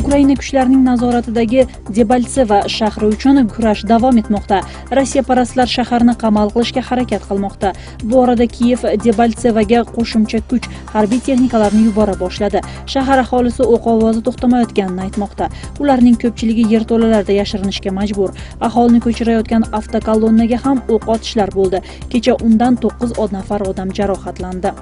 Ukraina kuchlarining nazoratidagi Debaltseva shahri uchun kurash davom etmoqda. Rossiyaparastlar shaharni qamal qilishga harakat qilmoqda. Bu orada Kiyev Debaltsevaga qo'shimcha kuch, harbiy texnikalarni yubora boshladi. Shahar aholisi o'q ovozi to'xtamayotganini aytmoqda. Ularning ko'pchiligi yerto'lalarda yashirinishga majbur. Aholini ko'chirayotgan avtokolonnaga ham o'q otishlar bo'ldi. Kecha undan 9 nafar odam jarohatlandi.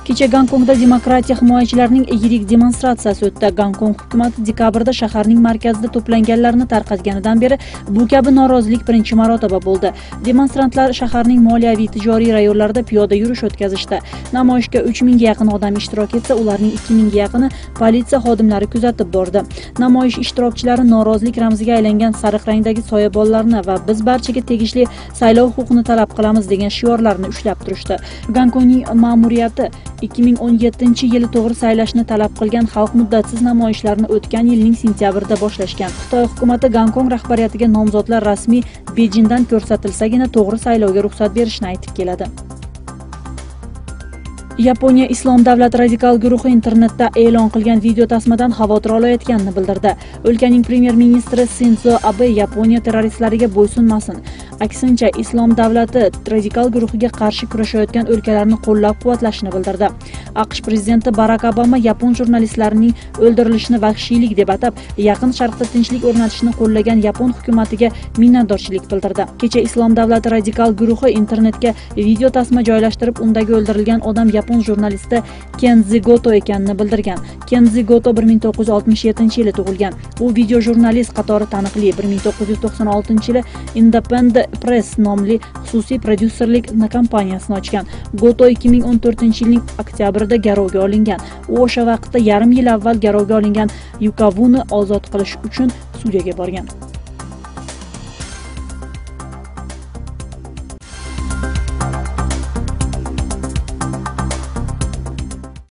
Kecha Gonkongda demokratiya himoyachilarining yirik demonstratsiyasi o'tdi. Gonkong hukumati dekabrda shaharning markazida to'planganlarni tarqatganidan beri bu kabi norozilik birinchi marotaba bo'ldi. Demonstrantlar shaharning moliyaviy tijoriy rayonlarida piyoda yurish o'tkazishdi. Namoyishga 3000 ga yaqin odam ishtirok etsa, ularning 2000 ga yaqini politsiya xodimlari kuzatib bordi. Namoyish ishtirokchilari norozilik ramziga aylangan sariq rangdagi soyabonlarni va biz barchaga tegishli saylov huquqini talab qilamiz degan shiorlarni ushlab turishdi. Gonkongning ma'muriyati 2017-yili to'g'ri saylashni talab qilgan xalq muddatsiz namoyishlarni o'tgan yilning sentyabrida boshlashgan. Xitoy hukumati Gonkong rahbariyatiga nomzodlar rasmiy Bejingdan ko'rsatilsagina to'g'ri saylovga ruxsat berishni aytib keladi. Yaponiya Islom davlati radikal guruhi internetda e'lon qilgan video tasmadan xavotir olayotganini bildirdi. O'lkaning premyer ministri Shinzo Abe Yaponiya terroristlariga bo'ysunmasin. Aksincha, Islom davlati radikal guruhiga qarshi kurashayotgan o'lkalarni qo'llab-quvvatlashini bildirdi. AQSh prezidenti Barak Obama yapon jurnalistlarining o'ldirilishini vahshiylik deb atab, Yaqin Sharqda tinchlik o'rnatishni qo'llagan yapon hukumatiga minnatdorchilik bildirdi. Kecha Islom davlati radikal guruhi internetga video tasma joylashtirib, undagi o'ldirilgan odam yapon jurnalisti Kenzi Goto ekanini bildirgan. Kenzi Goto 1967-yili tug'ilgan. U video jurnalist qatori taniqli 1996-yili Independent Press nomli xususiy prodyuserlik kompaniyasini ochgan. Goto 2014-yilning oktyabrida garovga olingan. U o'sha vaqtda yarim yil avval garovga olingan Yukavuni ozod qilish uchun sudyaga borgan.